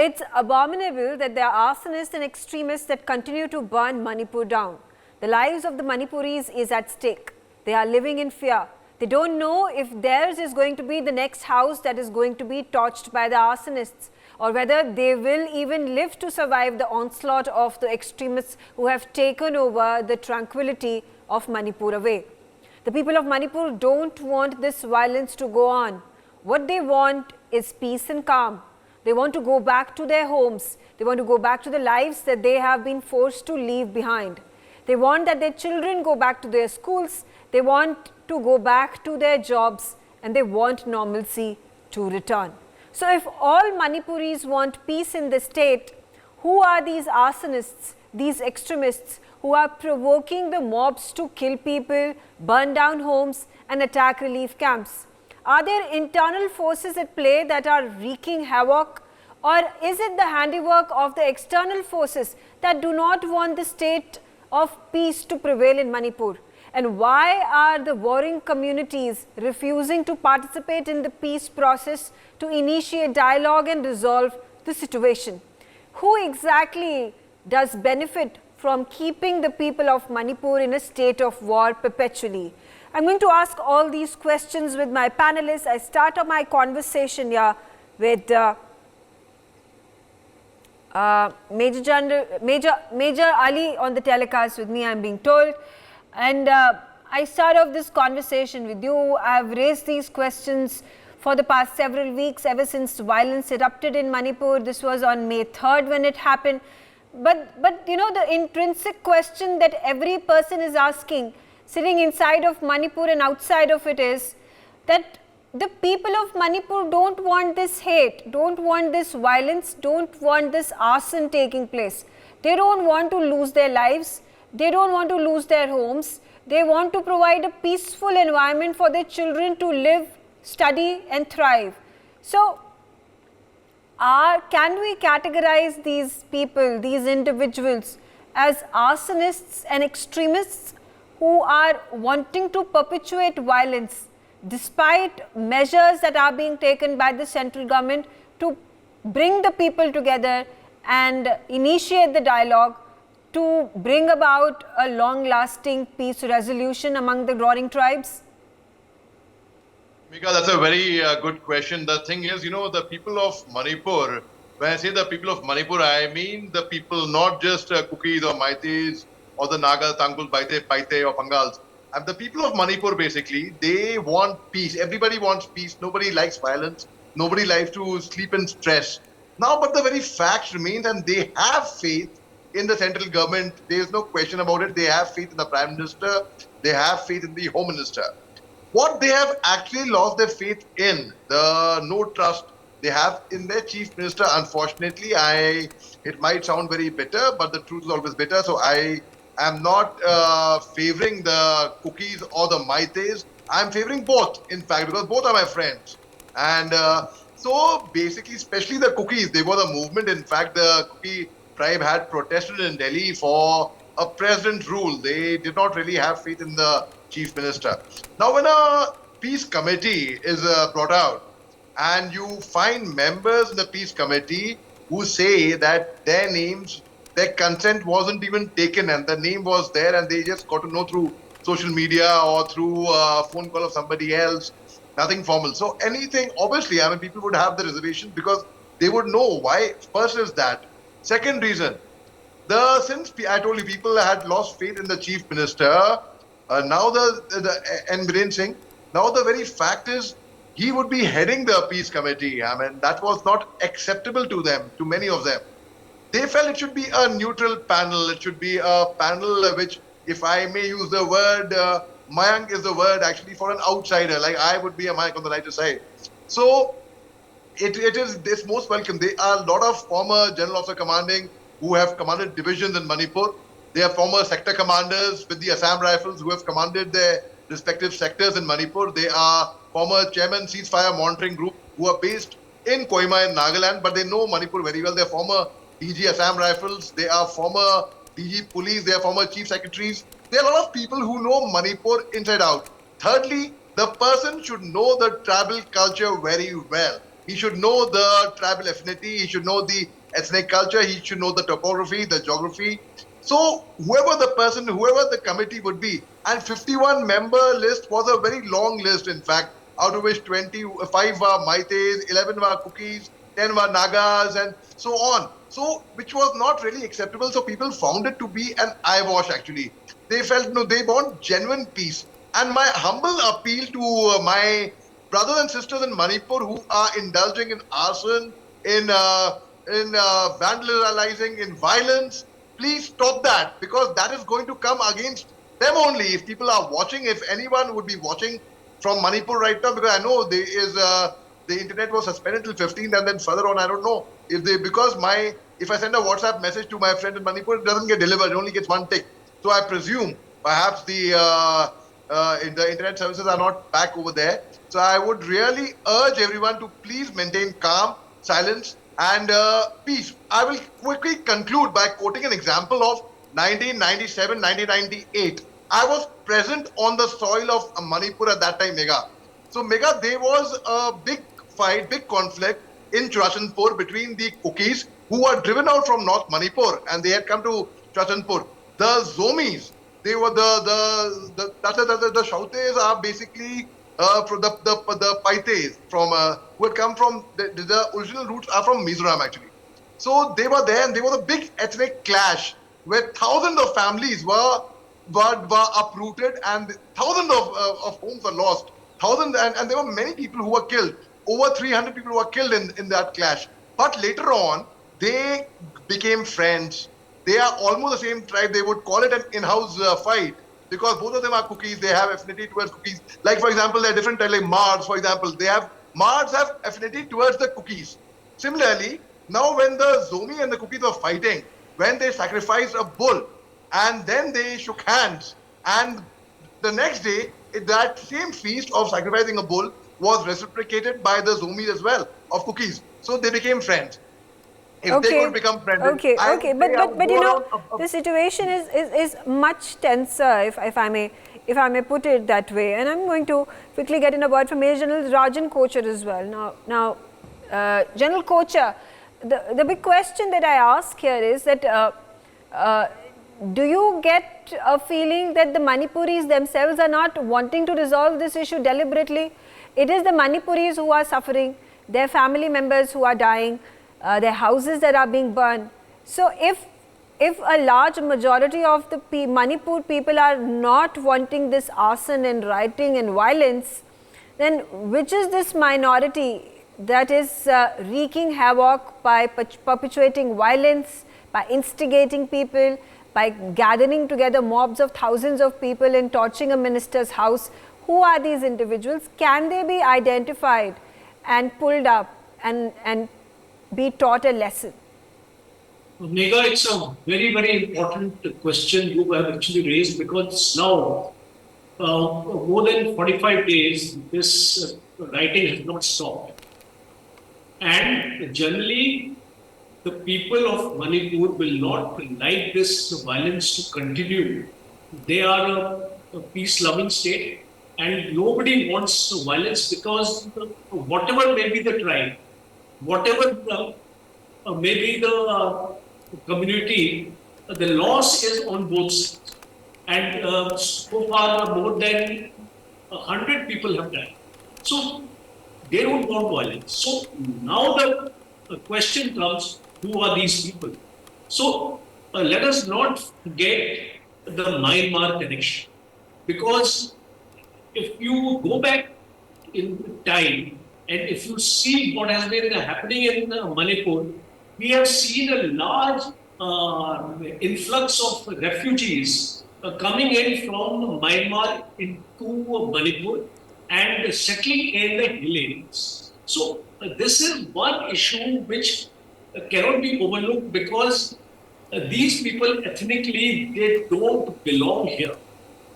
It's abominable that there are arsonists and extremists that continue to burn Manipur down. The lives of the Manipuris is at stake. They are living in fear. They don't know if theirs is going to be the next house that is going to be torched by the arsonists, or whether they will even live to survive the onslaught of the extremists who have taken over the tranquility of Manipur away. The people of Manipur don't want this violence to go on. What they want is peace and calm. They want to go back to their homes. They want to go back to the lives that they have been forced to leave behind. They want that their children go back to their schools. They want to go back to their jobs, and they want normalcy to return. So if all Manipuris want peace in the state, who are these arsonists, these extremists who are provoking the mobs to kill people, burn down homes and attack relief camps? Are there internal forces at play that are wreaking havoc, or is it the handiwork of the external forces that do not want the state of peace to prevail in Manipur? And why are the warring communities refusing to participate in the peace process to initiate dialogue and resolve the situation? Who exactly does benefit from keeping the people of Manipur in a state of war perpetually? I'm going to ask all these questions with my panelists. I start my conversation here with Major Ali on the telecast with me, I'm being told. And I start off this conversation with you. I've raised these questions for the past several weeks, ever since violence erupted in Manipur. This was on May 3rd when it happened. But you know, the intrinsic question that every person is asking, sitting inside of Manipur and outside of it, is that the people of Manipur don't want this hate, don't want this violence, don't want this arson taking place. They don't want to lose their lives. They don't want to lose their homes. They want to provide a peaceful environment for their children to live, study and thrive. So, can we categorize these people, these individuals, as arsonists and extremists who are wanting to perpetuate violence despite measures that are being taken by the central government to bring the people together and initiate the dialogue to bring about a long-lasting peace resolution among the warring tribes? Mika, that's a very good question. The thing is, you know, the people of Manipur, when I say the people of Manipur, I mean the people, not just Kukis or Maitis or the Naga, Tangul, Baite, Paite or Pangals. And the people of Manipur, basically, they want peace. Everybody wants peace. Nobody likes violence. Nobody likes to sleep in stress. Now, but the very fact remains, and they have faith in the central government. There is no question about it. They have faith in the Prime Minister. They have faith in the Home Minister. What they have actually lost their faith in, the no trust they have in their Chief Minister, unfortunately. It might sound very bitter, but the truth is always bitter. So I am not favoring the Kukis or the Maites. I'm favoring both, in fact, because both are my friends. And so basically, especially the Kukis, they were the movement. In fact, the Kuki tribe had protested in Delhi for a president rule. They did not really have faith in the Chief Minister. Now, when a peace committee is brought out and you find members in the peace committee who say that their names, their consent wasn't even taken and the name was there and they just got to know through social media or through a phone call of somebody else, nothing formal. So anything, obviously, I mean, people would have the reservation because they would know why. First is that. Second reason, since I told you people had lost faith in the Chief Minister, now Ranjan Singh, now the very fact is he would be heading the peace committee. I mean, that was not acceptable to them, to many of them. They felt it should be a neutral panel. It should be a panel which, if I may use the word, Mayank is the word actually for an outsider, like I would be a Mayank on the lighter side. So it is this most welcome. There are a lot of former general officer commanding who have commanded divisions in Manipur. They are former sector commanders with the Assam Rifles who have commanded their respective sectors in Manipur. They are former chairman ceasefire monitoring group who are based in Kohima in Nagaland, but they know Manipur very well. They are former DG Assam Rifles. They are former DG Police. They are former chief secretaries. There are a lot of people who know Manipur inside out. Thirdly, the person should know the tribal culture very well. He should know the tribal affinity. He should know the ethnic culture. He should know the topography, the geography. So whoever the person, whoever the committee would be, and 51 member list was a very long list, in fact, out of which 25 were Maites, 11 were Cookies, 10 were Nagas, and so on. So, which was not really acceptable. So people found it to be an eyewash, actually. They felt, no, they want genuine peace. And my humble appeal to my brothers and sisters in Manipur who are indulging in arson, in vandalizing, in violence, please stop that, because that is going to come against them only. If people are watching, if anyone would be watching from Manipur right now, because I know there is the internet was suspended till 15th, and then further on, I don't know if they, because if I send a WhatsApp message to my friend in Manipur, it doesn't get delivered, it only gets one tick. So I presume perhaps the internet services are not back over there. So I would really urge everyone to please maintain calm, silence, and peace. I will quickly conclude by quoting an example of 1997, 1998. I was present on the soil of Manipur at that time, Mega. So, Mega, there was a big fight, big conflict in Churachandpur between the Cookies, who were driven out from North Manipur, and they had come to Churachandpur. The Zomis, they were the Shautes are basically from the Paites from who had come from the original roots are from Mizoram, actually. So they were there, and there was a big ethnic clash where thousands of families were uprooted, and thousands of homes were lost. Thousands, and there were many people who were killed. Over 300 people were killed in that clash. But later on, they became friends. They are almost the same tribe. They would call it an in-house fight, because both of them are Cookies. They have affinity towards Cookies. Like, for example, they're different, like Mars, for example. Mars have affinity towards the Cookies. Similarly, now when the Zomi and the Cookies were fighting, when they sacrificed a bull, and then they shook hands, and the next day, that same feast of sacrificing a bull was reciprocated by the Zomis as well, of Cookies. So they became friends. If they could become friends. Okay. But you know, the situation is much tenser, if I may put it that way. And I'm going to quickly get in a word from Major General Ranjan Kochar as well. Now, General Kochar, the big question that I ask here is that do you get a feeling that the Manipuris themselves are not wanting to resolve this issue deliberately? It is the Manipuris who are suffering, their family members who are dying, their houses that are being burned. So if a large majority of the Manipur people are not wanting this arson and rioting and violence, then which is this minority that is wreaking havoc by perpetuating violence, by instigating people, by gathering together mobs of thousands of people and torching a minister's house? Who are these individuals? Can they be identified and pulled up and be taught a lesson? Megha, it's a very, very important question you have actually raised, because now more than 45 days this rioting has not stopped. And generally, the people of Manipur will not like this violence to continue. They are a peace-loving state, and nobody wants violence, because whatever may be the tribe, whatever may be the community, the loss is on both sides. And so far, more than 100 people have died. So they don't want violence. So now the question comes, who are these people? So let us not forget the Myanmar connection, because if you go back in time and if you see what has been happening in Manipur, we have seen a large influx of refugees coming in from Myanmar into Manipur and settling in the hill areas. So this is one issue which cannot be overlooked, because these people ethnically, they don't belong here.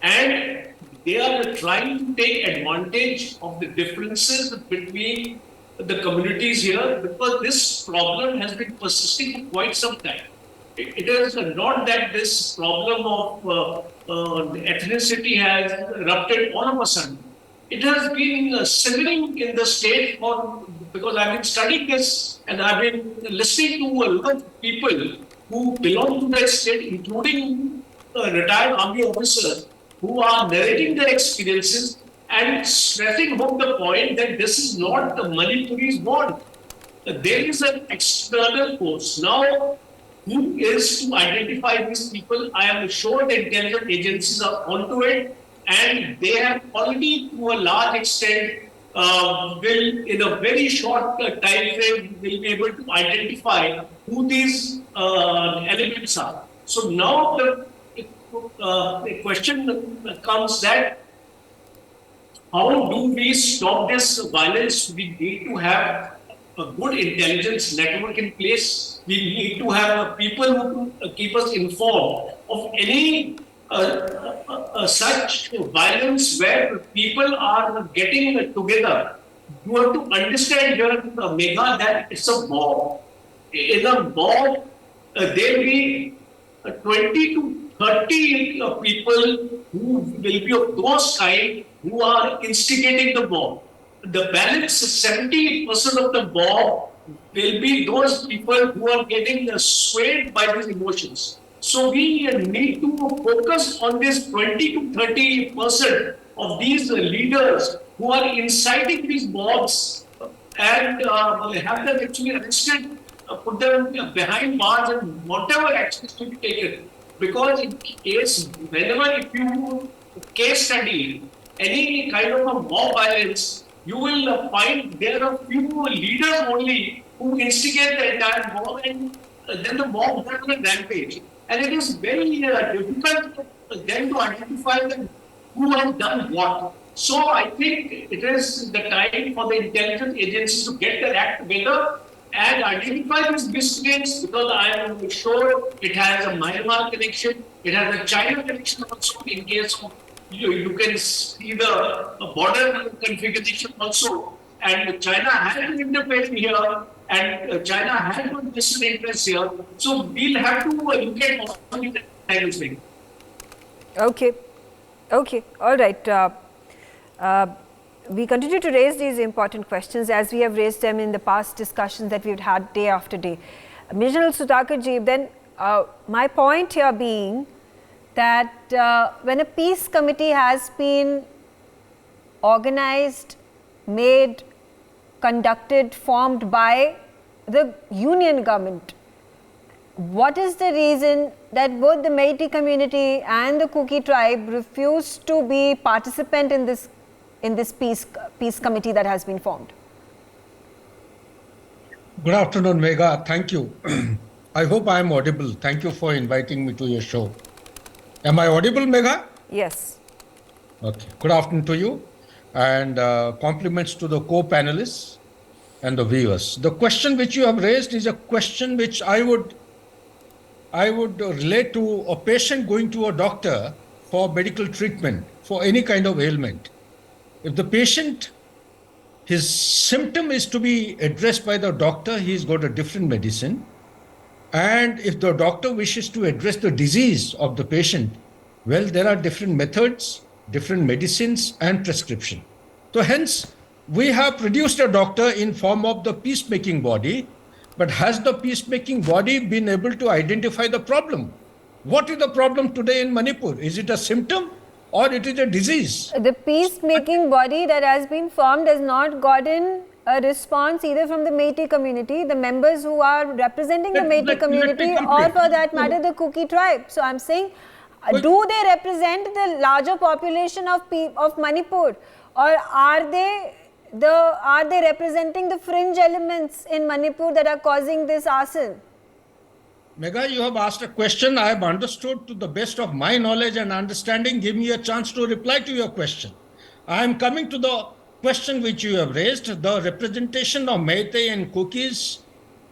And they are trying to take advantage of the differences between the communities here, because this problem has been persisting for quite some time. It is not that this problem of ethnicity has erupted all of a sudden. It has been simmering in the state for because I've been studying this and I've been listening to a lot of people who belong to that state, including retired army officers, who are narrating their experiences and stressing home the point that this is not the Manipuri's want. There is an external force. Now, who is to identify these people? I am sure the intelligence agencies are onto it, and they have already, to a large extent, will, in a very short time frame, will be able to identify who these elements are. So now the question comes that how do we stop this violence? We need to have a good intelligence network in place. We need to have people who keep us informed of any such violence where people are getting together. You have to understand here, Megha, that it's a mob. In a mob, there will be 20 to 30 people who will be of those kind who are instigating the mob. The balance, 70% of the mob will be those people who are getting swayed by these emotions. So we need to focus on this 20 to 30% of these leaders who are inciting these mobs and have them actually arrested, put them behind bars and whatever action is to be taken. Because in case, whenever if you case study any kind of a mob violence, you will find there are few leaders only who instigate the entire mob, and then the mob goes on a rampage. And it is very difficult then to identify them who has done what. So I think it is the time for the intelligence agencies to get their act together and identify these miscreants, because I am sure it has a Myanmar connection, it has a China connection also in case of, you can see the border configuration also, and China has been interfering here, and China has got business interests here, so we'll have to look at all the kind of thing. Okay, all right. We continue to raise these important questions as we have raised them in the past discussions that we've had day after day. Major General Sudhakar ji, then my point here being that when a peace committee has been organized, made, conducted, formed by the union government, what is the reason that both the Meitei community and the Kuki tribe refused to be participant in this peace committee that has been formed? Good afternoon, Megha. Thank you. I hope I am audible. Thank you for inviting me to your show. Am I audible, Megha? Yes. Okay. Good afternoon to you, and compliments to the co-panelists and the viewers. The question which you have raised is a question which I would relate to a patient going to a doctor for medical treatment for any kind of ailment. If the patient, his symptom is to be addressed by the doctor, he's got a different medicine. And if the doctor wishes to address the disease of the patient, well, there are different methods, different medicines and prescription. So hence, we have produced a doctor in form of the peacemaking body, but has the peacemaking body been able to identify the problem? What is the problem today in Manipur? Is it a symptom or it is a disease? The peacemaking body that has been formed has not gotten a response either from the Meitei community, the members who are representing the Meitei community, or for that matter the Kuki tribe. So I'm saying, do they represent the larger population of Manipur, or are they representing the fringe elements in Manipur that are causing this arson? Megha, you have asked a question. I have understood to the best of my knowledge and understanding. Give me a chance to reply to your question. I am coming to the question which you have raised. The representation of Meitei and Kukis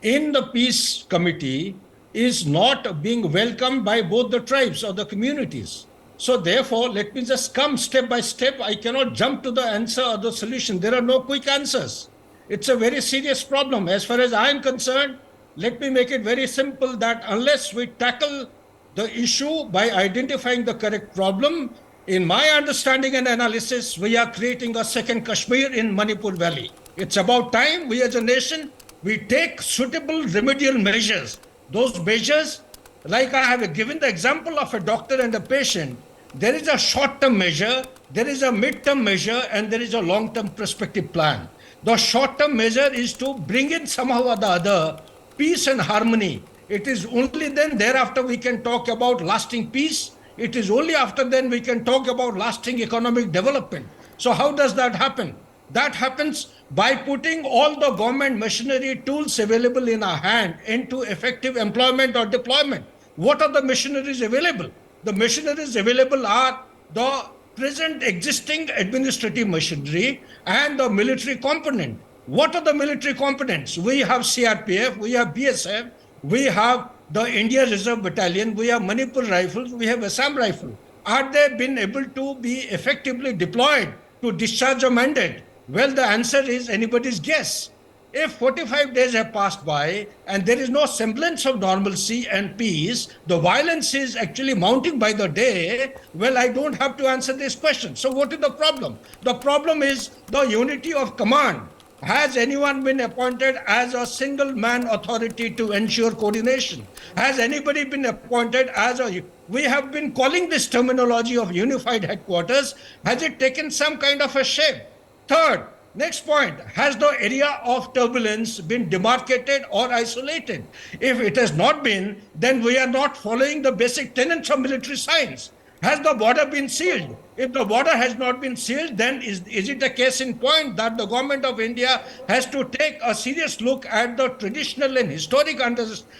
in the peace committee is not being welcomed by both the tribes or the communities. So therefore, let me just come step by step. I cannot jump to the answer or the solution. There are no quick answers. It's a very serious problem. As far as I am concerned, let me make it very simple that unless we tackle the issue by identifying the correct problem, in my understanding and analysis, we are creating a second Kashmir in Manipur Valley. It's about time we as a nation, we take suitable remedial measures. Those measures, like I have given the example of a doctor and a patient, there is a short-term measure, there is a mid-term measure, and there is a long-term perspective plan. The short-term measure is to bring in somehow or the other peace and harmony. It is only then thereafter we can talk about lasting peace. It is only after then we can talk about lasting economic development. So how does that happen? That happens by putting all the government machinery tools available in our hand into effective employment or deployment. What are the machineries available? The machineries available are the present existing administrative machinery and the military component. What are the military components? We have CRPF, we have BSF, we have the India Reserve Battalion, we have Manipur Rifles, we have Assam Rifle. Are they been able to be effectively deployed to discharge a mandate? Well, the answer is anybody's guess. If 45 days have passed by and there is no semblance of normalcy and peace, the violence is actually mounting by the day, well, I don't have to answer this question. So what is the problem? The problem is the unity of command. Has anyone been appointed as a single man authority to ensure coordination? Has anybody been appointed as a... We have been calling this terminology of unified headquarters. Has it taken some kind of a shape? Third, next point, has the area of turbulence been demarcated or isolated? If it has not been, then we are not following the basic tenets of military science. Has the border been sealed? If the border has not been sealed, then is it a case in point that the government of India has to take a serious look at the traditional and historic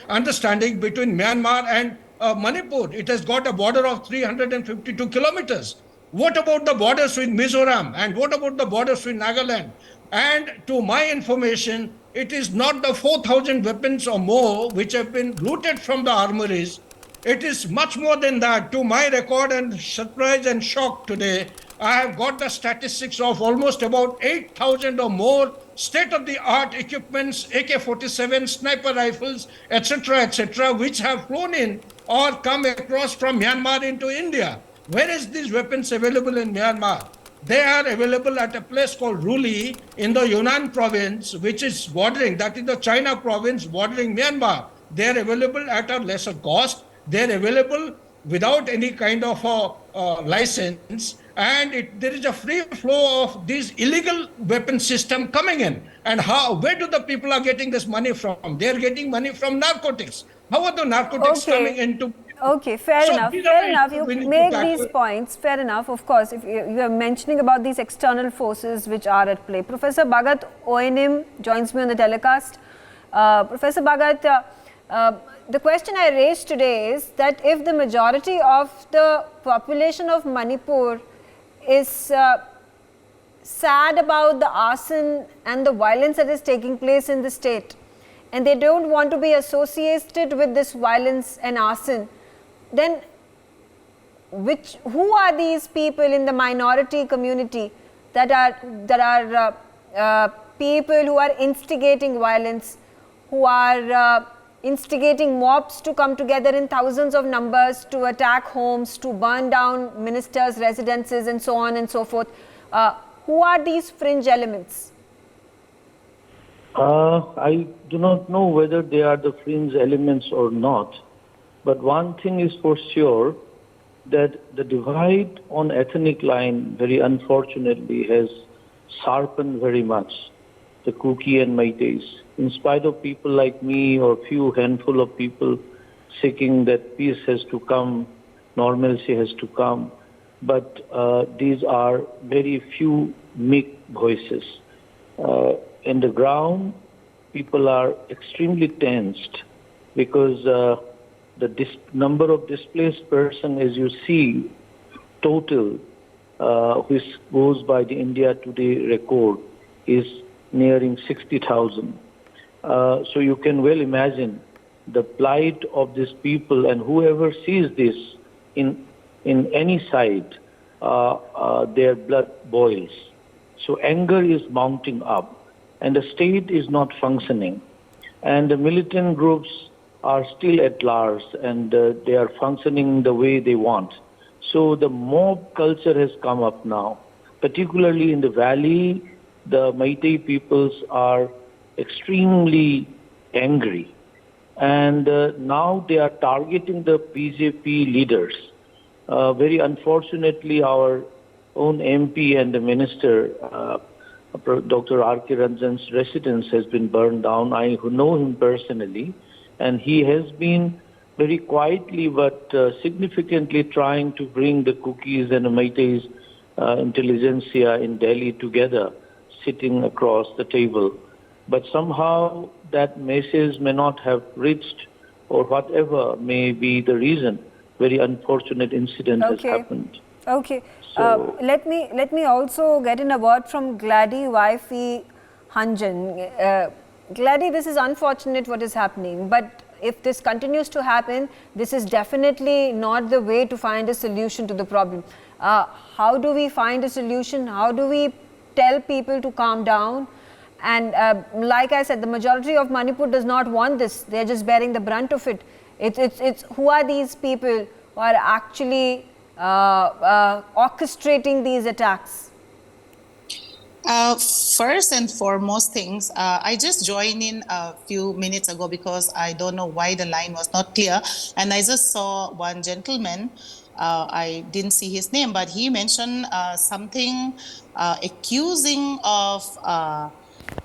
understanding between Myanmar and Manipur? It has got a border of 352 kilometers. What about the borders with Mizoram? And what about the borders with Nagaland? And to my information, it is not the 4,000 weapons or more which have been looted from the armories. It is much more than that. To my record and surprise and shock today, I have got the statistics of almost about 8,000 or more state-of-the-art equipments, AK-47, sniper rifles, etc., which have flown in or come across from Myanmar into India. Where is these weapons available in Myanmar? They are available at a place called Ruli in the Yunnan province, which is bordering, that is the China province bordering Myanmar. They are available at a lesser cost. They are available without any kind of a license. And there is a free flow of these illegal weapon system coming in. And where do the people are getting this money from? They are getting money from narcotics. How are the narcotics coming into... Okay, fair enough. You make these points. Fair enough. Of course, if you are mentioning about these external forces which are at play. Professor Bhagat, ONM, joins me on the telecast. Professor Bhagat, the question I raised today is that if the majority of the population of Manipur is sad about the arson and the violence that is taking place in the state, and they don't want to be associated with this violence and arson, then who are these people in the minority community that are people who are instigating violence, who are instigating mobs to come together in thousands of numbers to attack homes, to burn down ministers' residences and so on and so forth? Who are these fringe elements? I do not know whether they are the fringe elements or not. But one thing is for sure, that the divide on ethnic line, very unfortunately, has sharpened very much the Kuki and Meiteis. In spite of people like me or few handful of people seeking that peace has to come, normalcy has to come, but these are very few meek voices. In the ground, people are extremely tensed because the number of displaced persons, as you see, total, which goes by the India Today record, is nearing 60,000. So you can well imagine the plight of these people, and whoever sees this in any side, their blood boils. So anger is mounting up, and the state is not functioning, and the militant groups are still at large, and they are functioning the way they want. So the mob culture has come up now, particularly in the valley the Meitei peoples are extremely angry. And now they are targeting the BJP leaders. Very unfortunately, our own MP and the minister, Dr. R.K. Ranjan's residence has been burned down. I know him personally, and he has been very quietly but significantly trying to bring the cookies and the Meitei's intelligentsia in Delhi together, sitting across the table. But somehow that message may not have reached, or whatever may be the reason. Very unfortunate incident has happened. Okay. So, let me also get in a word from Gladys Wifey Hanjan. Gladys, this is unfortunate what is happening, but if this continues to happen, this is definitely not the way to find a solution to the problem. How do we find a solution? How do we tell people to calm down? And like I said, the majority of Manipur does not want this. They're just bearing the brunt of it. It's who are these people who are actually orchestrating these attacks? First and foremost things, I just joined in a few minutes ago because I don't know why the line was not clear. And I just saw one gentleman, I didn't see his name, but he mentioned something accusing of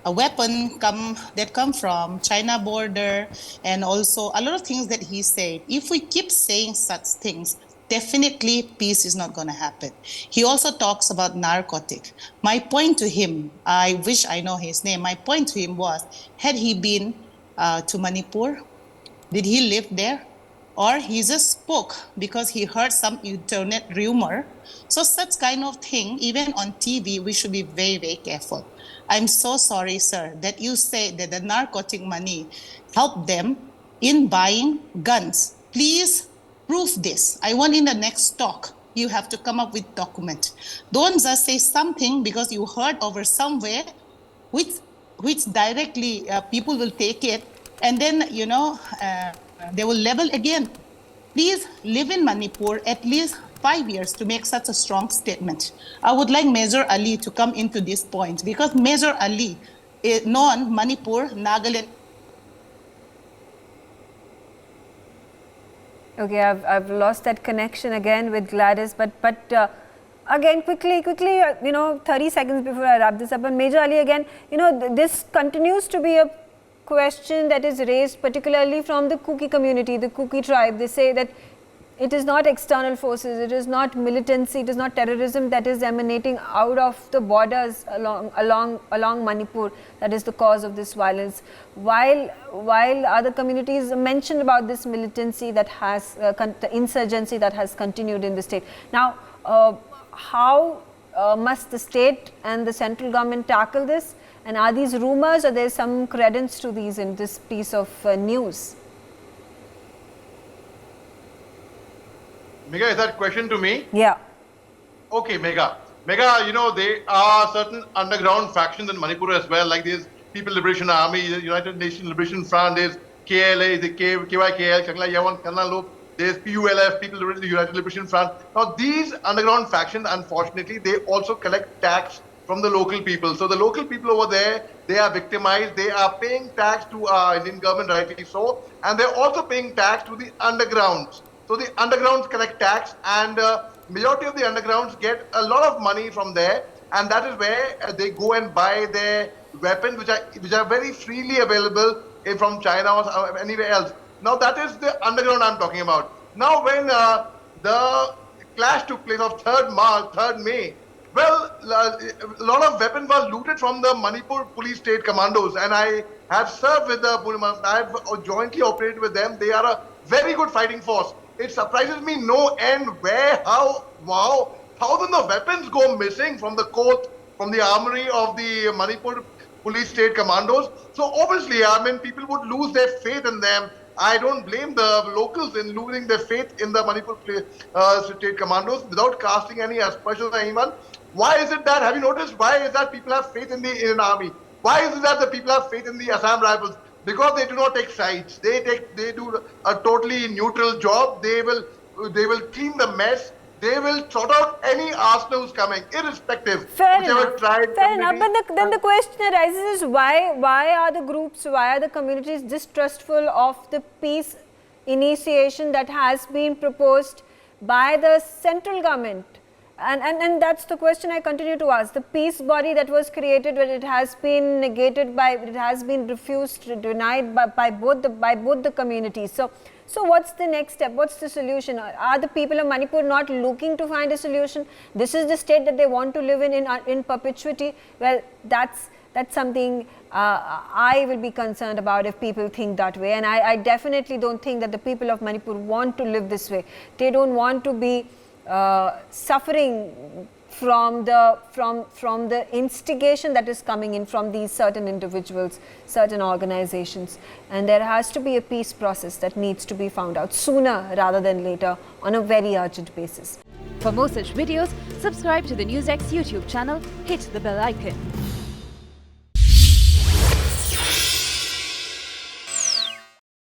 a weapon that come from China border, and also a lot of things that he said. If we keep saying such things, definitely peace is not going to happen. He also talks about narcotic. My point to him, I wish I know his name. My point to him was, had he been to Manipur? Did he live there? Or he just spoke because he heard some internet rumor. So such kind of thing, even on TV, we should be very, very careful. I'm so sorry, sir, that you say that the narcotic money helped them in buying guns. Please prove this. I want in the next talk, you have to come up with document. Don't just say something because you heard over somewhere, which directly people will take it, and then, they will level again. Please live in Manipur at least 5 years to make such a strong statement. I would like Major Ali to come into this point because Major Ali is non-Manipur, Nagaland. Okay, I've lost that connection again with Gladys, but again, quickly, 30 seconds before I wrap this up. And Major Ali, again, this continues to be a question that is raised particularly from the Kuki community, the Kuki tribe. They say that it is not external forces, it is not militancy, it is not terrorism that is emanating out of the borders along Manipur that is the cause of this violence. While other communities mentioned about this militancy that has, the insurgency that has continued in the state. Now, how must the state and the central government tackle this? And are these rumors or there is some credence to these in this piece of news? Megha, is that question to me? Yeah. Okay, Megha. Megha, there are certain underground factions in Manipur as well, like there's People Liberation Army, the United Nations Liberation Front, there's KLA, the KYKL, Kangla Yawan Kanna Loop, there's PULF, the United Liberation Front. Now, these underground factions, unfortunately, they also collect tax from the local people. So the local people over there, they are victimized. They are paying tax to our Indian government, rightly so, and they're also paying tax to the undergrounds. So the undergrounds collect tax, and majority of the undergrounds get a lot of money from there, and that is where they go and buy their weapons, which are very freely available from China or anywhere else. Now that is the underground I'm talking about. Now when the clash took place of 3rd May, well, a lot of weapons were looted from the Manipur Police State Commandos, and I have served with I have jointly operated with them. They are a very good fighting force. It surprises me no end how thousands of weapons go missing from the court, from the armory of the Manipur Police State Commandos. So obviously, people would lose their faith in them. I don't blame the locals in losing their faith in the Manipur State Commandos without casting any aspersions on anyone. Why is it that, have you noticed, why is that people have faith in the Indian Army? Why is it that the people have faith in the Assam Rifles? Because they do not take sides. They do a totally neutral job. They will clean the mess. they will trot out any arsenal who's coming, irrespective. Fair whichever enough. tribe, Fair enough. community. But then the question arises is why are the groups, why are the communities distrustful of the peace initiation that has been proposed by the central government? And that's the question I continue to ask. The peace body that was created, when it has been negated by, it has been refused, denied by both the communities. So what's the next step? What's the solution? Are the people of Manipur not looking to find a solution? This is the state that they want to live in perpetuity. Well, that's something I will be concerned about if people think that way. And I definitely don't think that the people of Manipur want to live this way. They don't want to be suffering from the instigation that is coming in from these certain individuals, certain organizations, and there has to be a peace process that needs to be found out sooner rather than later on a very urgent basis. For more such videos, subscribe to the NewsX YouTube channel, hit the bell icon.